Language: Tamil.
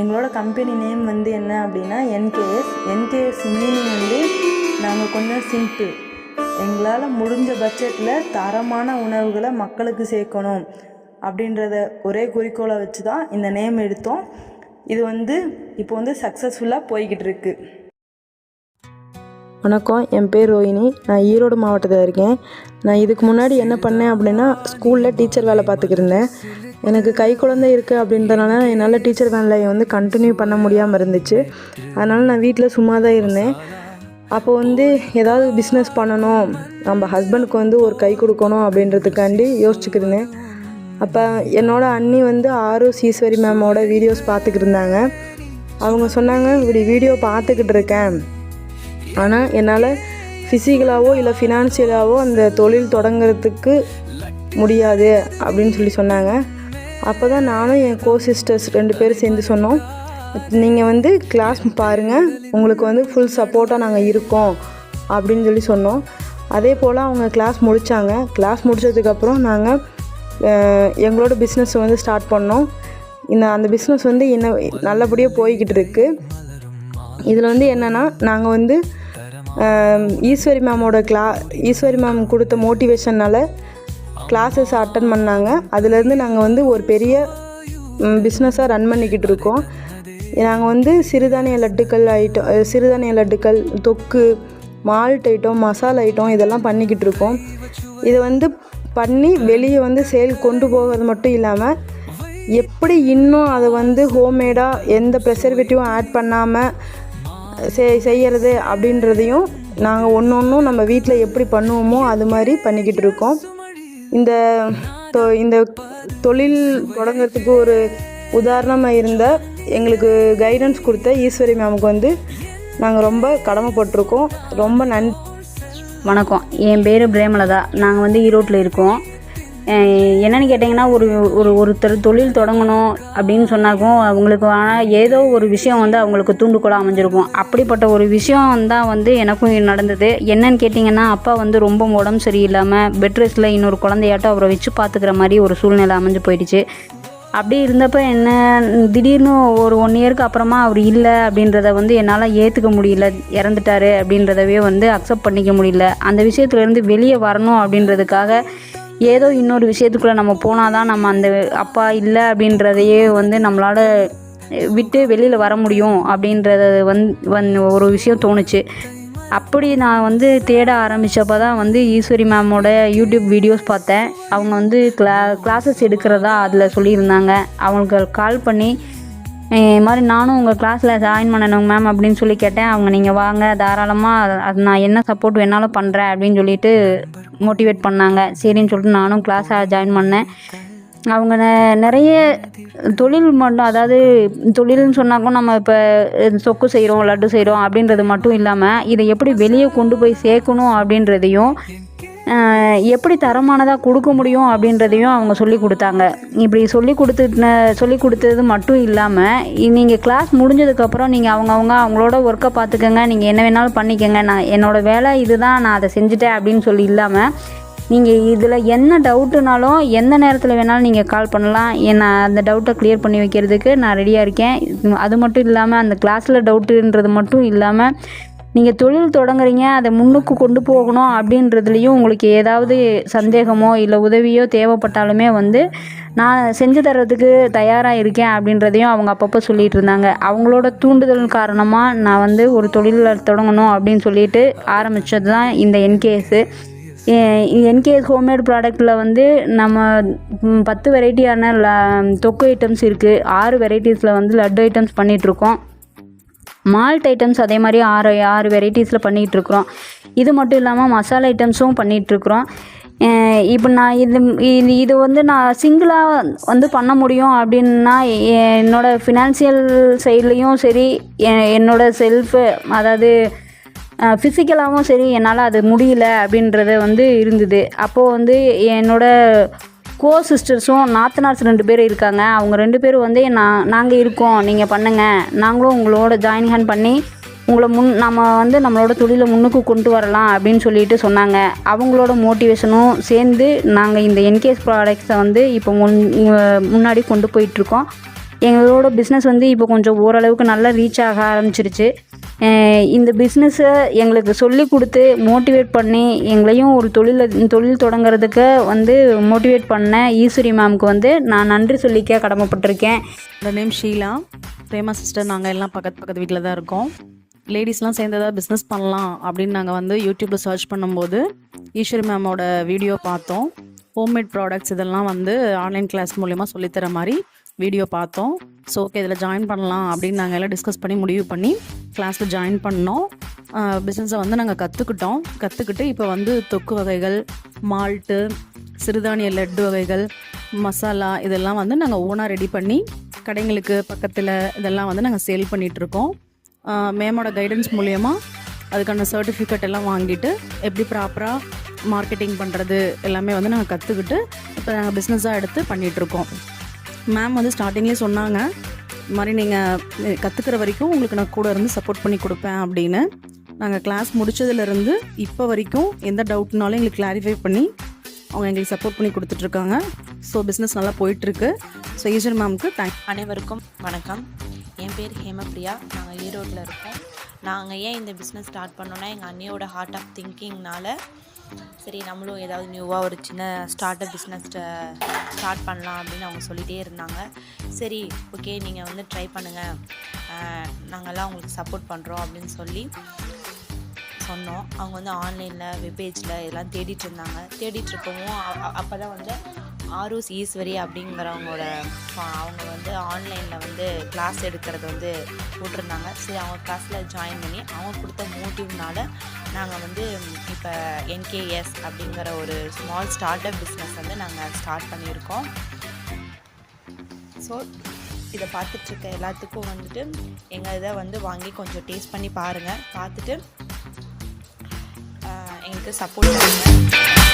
எங்களோட கம்பெனி நேம் வந்து என்ன அப்படின்னா என்கேஎஸ் மீனிங் வந்து நாங்கள் கொஞ்சம் சிம்பிள். எங்களால் முடிஞ்ச பட்ஜெட்டில் தரமான உணவுகளை மக்களுக்கு சேர்க்கணும் அப்படின்றத ஒரே குறிக்கோளை வச்சு தான் இந்த நேம் எடுத்தோம். இது வந்து இப்போ வந்து சக்ஸஸ்ஃபுல்லாக போய்கிட்டு இருக்கு. வணக்கம், என் பேர் ரோஹினி. நான் ஈரோடு மாவட்டத்தில் இருக்கேன். நான் இதுக்கு முன்னாடி என்ன பண்ணேன் அப்படின்னா, ஸ்கூலில் டீச்சர் வேலை பார்த்துக்கிருந்தேன். எனக்கு கை குழந்தை இருக்குது அப்படின்றனால என்னால் டீச்சர் வேலையை வந்து கண்டினியூ பண்ண முடியாமல் இருந்துச்சு. அதனால் நான் வீட்டில் சும்மா தான் இருந்தேன். அப்போ வந்து ஏதாவது பிஸ்னஸ் பண்ணணும், நம்ம ஹஸ்பண்டுக்கு வந்து ஒரு கை கொடுக்கணும் அப்படின்றதுக்காண்டி யோசிச்சுக்கிருந்தேன். அப்போ என்னோட அண்ணி வந்து ஈஸ்வரி மேமோட வீடியோஸ் பார்த்துக்கிட்டு இருந்தாங்க. அவங்க சொன்னாங்க, இப்படி வீடியோ பார்த்துக்கிட்டு இருக்கேன், ஆனால் என்னால் ஃபிசிக்கலாகவோ இல்லை ஃபினான்ஷியலாகவோ அந்த தொழில் தொடங்கிறதுக்கு முடியாது அப்படின்னு சொன்னாங்க. அப்போ தான் நானும் என் சிஸ்டர்ஸ் 2 பேரும் சேர்ந்து சொன்னோம், நீங்கள் வந்து கிளாஸ் பாருங்கள், உங்களுக்கு வந்து ஃபுல் சப்போர்ட்டாக நாங்கள் இருக்கோம் அப்படின்னு சொன்னோம். அதே போல் அவங்க கிளாஸ் முடித்தாங்க. கிளாஸ் முடித்ததுக்கப்புறம் நாங்கள் எங்களோட பிஸ்னஸ் வந்து ஸ்டார்ட் பண்ணோம். அந்த பிஸ்னஸ் வந்து நல்லபடியாக போய்கிட்டு இருக்குது. இதில் வந்து என்னென்னா, நாங்கள் வந்து ஈஸ்வரி மேம் கொடுத்த மோட்டிவேஷனால் கிளாஸஸ் அட்டன் பண்ணாங்க. அதுலேருந்து நாங்கள் வந்து ஒரு பெரிய பிஸ்னஸாக ரன் பண்ணிக்கிட்டு இருக்கோம். நாங்கள் வந்து சிறுதானிய லட்டுக்கள், தொக்கு, மால்ட் ஐட்டம், மசாலா ஐட்டம் இதெல்லாம் பண்ணிக்கிட்டு இருக்கோம். இதை வந்து பண்ணி வெளியே வந்து சேல் கொண்டு போகிறது மட்டும் இல்லாமல், எப்படி இன்னும் அதை வந்து ஹோம்மேடாக எந்த ப்ரெசர்வேட்டிவும் ஆட் பண்ணாமல் செய்கிறது அப்படின்றதையும் நாங்கள் ஒன்றும் நம்ம வீட்டில் எப்படி பண்ணுவோமோ அது மாதிரி பண்ணிக்கிட்டு இருக்கோம். இந்த தொழில் தொடங்கிறதுக்கு ஒரு உதாரணமாக இருந்த எங்களுக்கு கைடன்ஸ் கொடுத்த ஈஸ்வரி மேமுக்கு வந்து நாங்கள் ரொம்ப கடமைப்பட்டிருக்கோம். ரொம்ப நன்றி. வணக்கம், என் பேர் பிரேமலதா. நாங்கள் வந்து ஈரோட்டில் இருக்கோம். என்னென்னு கேட்டிங்கன்னா, ஒருத்தர் தொழில் தொடங்கணும் அப்படின்னு சொன்னாக்கும் அவங்களுக்கு ஏதோ ஒரு விஷயம் வந்து அவங்களுக்கு தூண்டுகோலாக அமைஞ்சிருக்கும். அப்படிப்பட்ட ஒரு விஷயம் தான் வந்து எனக்கும் நடந்தது. என்னன்னு கேட்டிங்கன்னா, அப்பா வந்து ரொம்ப உடம்பு சரியில்லாமல் பெட் ரெஸ்ட்டில் இன்னொரு குழந்தையாட்டம் அவரை வச்சு பார்த்துக்கிற மாதிரி ஒரு சூழ்நிலை அமைஞ்சு போயிடுச்சு. அப்படி இருந்தப்போ என்ன, திடீர்னு ஒரு 1 இயருக்கு அப்புறமா அவர் இல்லை அப்படின்றத வந்து என்னால் ஏற்றுக்க முடியல. இறந்துட்டார் அப்படின்றதவே வந்து அக்செப்ட் பண்ணிக்க முடியல. அந்த விஷயத்துலேருந்து வெளியே வரணும் அப்படின்றதுக்காக ஏதோ இன்னொரு விஷயத்துக்குள்ளே நம்ம போனால் தான் நம்ம அந்த அப்பா இல்லை அப்படின்றதையே வந்து நம்மளால் விட்டு வெளியில் வர முடியும் அப்படின்றத ஒரு விஷயம் தோணுச்சு. அப்படி நான் வந்து தேட ஆரம்பித்தப்போ தான் வந்து ஈஸ்வரி மேமோட யூடியூப் வீடியோஸ் பார்த்தேன். அவங்க வந்து கிளாஸஸ் எடுக்கிறதா அதில் சொல்லியிருந்தாங்க. அவங்களுக்கு கால் பண்ணி, இது மாதிரி நானும் உங்கள் கிளாஸில் ஜாயின் பண்ணணும் மேம் அப்படின்னு சொல்லி கேட்டேன். அவங்க நீங்கள் வாங்க, தாராளமாக அது நான் என்ன சப்போர்ட் வேணாலும் பண்ணுறேன் அப்படின்னு சொல்லிட்டு மோட்டிவேட் பண்ணாங்க. சரின்னு சொல்லிட்டு நானும் கிளாஸை ஜாயின் பண்ணேன். அவங்க நிறைய தொழில் மட்டும், அதாவது தொழில்னு சொன்னாக்கும் நம்ம இப்போ சொக்கு செய்கிறோம், லட்டு செய்கிறோம் அப்படின்றது மட்டும் இல்லாமல், இதை எப்படி வெளியே கொண்டு போய் சேர்க்கணும் அப்படின்றதையும், எப்படி தரமானதாக கொடுக்க முடியும் அப்படின்றதையும் அவங்க சொல்லி கொடுத்தாங்க. இப்படி சொல்லி கொடுத்தது மட்டும் இல்லாமல், நீங்கள் கிளாஸ் முடிஞ்சதுக்கப்புறம் நீங்கள் அவங்களோட ஒர்க்கை பார்த்துக்கங்க, நீங்கள் என்ன வேணாலும் பண்ணிக்கங்க, நான் என்னோடய வேலை இதுதான், நான் அதை செஞ்சுட்டேன் அப்படின்னு சொல்லி இல்லாமல், நீங்கள் இதில் என்ன டவுட்டுனாலும் எந்த நேரத்தில் வேணாலும் நீங்கள் கால் பண்ணலாம். நான் அந்த டவுட்டை கிளியர் பண்ணி வைக்கிறதுக்கு நான் ரெடியாக இருக்கேன். அது மட்டும் இல்லாமல், அந்த கிளாஸில் டவுட்டுன்றது மட்டும் இல்லாமல், நீங்கள் தொழில் தொடங்குறீங்க, அதை முன்னுக்கு கொண்டு போகணும் அப்படின்றதுலையும் உங்களுக்கு ஏதாவது சந்தேகமோ இல்லை உதவியோ தேவைப்பட்டாலுமே வந்து நான் செஞ்சு தர்றதுக்கு தயாராக இருக்கேன் அப்படின்றதையும் அவங்க அப்பப்போ சொல்லிகிட்டு இருந்தாங்க. அவங்களோட தூண்டுதல் காரணமாக நான் வந்து ஒரு தொழிலில் தொடங்கணும் அப்படின்னு சொல்லிட்டு ஆரம்பித்தது தான் இந்த என்கேஎஸ் ஹோம்மேட் ப்ராடக்டில் வந்து நம்ம 10 வெரைட்டியான தொக்கு ஐட்டம்ஸ் இருக்குது. 6 வெரைட்டிஸில் வந்து லட்டு ஐட்டம்ஸ் பண்ணிகிட்ருக்கோம். மால்ட் ஐட்டம்ஸ் அதே மாதிரி 6 வெரைட்டிஸில் பண்ணிகிட்ருக்குறோம். இது மட்டும் இல்லாமல் மசாலா ஐட்டம்ஸும் பண்ணிகிட்ருக்குறோம். இப்போ நான் இது வந்து நான் சிங்கிளாக வந்து பண்ண முடியும் அப்படின்னா, என்னோடய ஃபினான்சியல் சைட்லேயும் சரி, என்னோடய செல்ஃபு அதாவது ஃபிசிக்கலாகவும் சரி, என்னால் அது முடியல அப்படின்றது வந்து இருந்தது. அப்போது வந்து என்னோடய சிஸ்டர்ஸும் நாத்தனார்ஸ் 2 பேர் இருக்காங்க. அவங்க 2 பேரும் வந்து நாங்கள் இருக்கோம், நீங்கள் பண்ணுங்கள், நாங்களும் உங்களோட ஜாயின் ஹேண்ட் பண்ணி உங்களை நம்ம வந்து நம்மளோட தொழிலை முன்னுக்கு கொண்டு வரலாம் அப்படின்னு சொல்லிட்டு சொன்னாங்க. அவங்களோட மோட்டிவேஷனும் சேர்ந்து நாங்கள் இந்த என்கேஎஸ் ப்ராடக்ட்ஸை வந்து இப்போ முன்னாடி கொண்டு போயிட்டுருக்கோம். எங்களோட பிஸ்னஸ் வந்து இப்போ கொஞ்சம் ஓரளவுக்கு நல்லா ரீச் ஆக ஆரம்பிச்சிருச்சு. இந்த பிஸ்னஸை எங்களுக்கு சொல்லி கொடுத்து மோட்டிவேட் பண்ணி எங்களையும் ஒரு தொழில் தொடங்குறதுக்கு வந்து மோட்டிவேட் பண்ண ஈஸ்வரி மேம்க்கு வந்து நான் நன்றி சொல்லிக்க கடமைப்பட்டிருக்கேன். என்னோட நேம் ஷீலா. பிரேமா சிஸ்டர் நாங்கள் எல்லாம் பக்கத்து வீட்டில் தான் இருக்கோம். லேடிஸ்லாம் சேர்ந்ததாக பிஸ்னஸ் பண்ணலாம் அப்படின்னு நாங்கள் வந்து யூடியூப்பில் சர்ச் பண்ணும்போது ஈஸ்வரி மேமோட வீடியோ பார்த்தோம். ஹோம்மேட் ப்ராடக்ட்ஸ் இதெல்லாம் வந்து ஆன்லைன் கிளாஸ் மூலயமா சொல்லித்தர மாதிரி வீடியோ பார்த்தோம். ஸோ ஓகே இதில் ஜாயின் பண்ணலாம் அப்படின்னு நாங்கள் எல்லாம் டிஸ்கஸ் பண்ணி முடிவு பண்ணி கிளாஸில் ஜாயின் பண்ணோம். பிஸ்னஸை வந்து நாங்கள் கற்றுக்கிட்டு இப்போ வந்து தொக்கு வகைகள், மால்ட்டு, சிறுதானிய லட்டு வகைகள், மசாலா இதெல்லாம் வந்து நாங்கள் ஓனாக ரெடி பண்ணி கடைங்களுக்கு பக்கத்தில் இதெல்லாம் வந்து நாங்கள் சேல் பண்ணிகிட்ருக்கோம். மேமோட கைடன்ஸ் மூலயமா அதுக்கான சர்டிஃபிகேட் எல்லாம் வாங்கிட்டு எப்படி ப்ராப்பராக மார்க்கெட்டிங் பண்ணுறது எல்லாமே வந்து நாங்கள் கற்றுக்கிட்டு இப்போ நாங்கள் பிஸ்னஸாக எடுத்து பண்ணிகிட்ருக்கோம். மேம் வந்து ஸ்டார்டிங்லேயே சொன்னாங்க, இது மாதிரி நீங்கள் கற்றுக்கிற வரைக்கும் உங்களுக்கு நான் கூட இருந்து சப்போர்ட் பண்ணி கொடுப்பேன் அப்படின்னு. நாங்கள் கிளாஸ் முடித்ததுலேருந்து இப்போ வரைக்கும் எந்த டவுட்னாலும் எங்களுக்கு கிளாரிஃபை பண்ணி அவங்க எங்களுக்கு சப்போர்ட் பண்ணி கொடுத்துட்ருக்காங்க. ஸோ பிஸ்னஸ் நல்லா போயிட்டுருக்கு. ஸோ ஈஸ்வரி மேம்க்கு தேங்க்ஸ். அனைவருக்கும் வணக்கம். என் பேர் ஹேமப்ரியா. நாங்கள் ஈரோட்டில் இருக்கோம். நாங்கள் ஏன் இந்த பிஸ்னஸ் ஸ்டார்ட் பண்ணோன்னா எங்கள் அண்ணியோட ஹார்ட் ஆஃப் திங்கிங்னால சரி நம்மளும் ஏதாவது நியூவாக ஒரு சின்ன ஸ்டார்ட் அப் பிஸ்னஸ் ஸ்டார்ட் பண்ணலாம் அப்படின்னு அவங்க சொல்லிகிட்டே இருந்தாங்க. சரி ஓகே நீங்கள் வந்து ட்ரை பண்ணுங்கள், நாங்கள்லாம் உங்களுக்கு சப்போர்ட் பண்ணுறோம் அப்படின்னு சொல்லி சொன்னோம். அவங்க வந்து ஆன்லைனில் வெப்பேஜில் இதெல்லாம் தேடிட்டு இருந்தாங்க. தேடிட்டு இருக்கவும் அப்போ தான் வந்து ஆரூஸ் ஈஸ்வரி அப்படிங்கிறவங்களோட அவங்க வந்து ஆன்லைனில் வந்து கிளாஸ் எடுக்கிறது வந்து போட்டிருந்தாங்க. சரி அவங்க கிளாஸில் ஜாயின் பண்ணி அவங்க கொடுத்த மோட்டிவ்னால நாங்கள் வந்து இப்போ என்கேஎஸ் அப்படிங்கிற ஒரு ஸ்மால் ஸ்டார்ட் அப் பிஸ்னஸ் வந்து நாங்கள் ஸ்டார்ட் பண்ணியிருக்கோம். ஸோ இதை பார்த்துட்ருக்க எல்லாத்துக்கும் வந்துட்டு எங்கள் இதை வந்து வாங்கி கொஞ்சம் டேஸ்ட் பண்ணி பாருங்கள். பார்த்துட்டு எங்களுக்கு சப்போர்ட் பண்ணுங்கள்.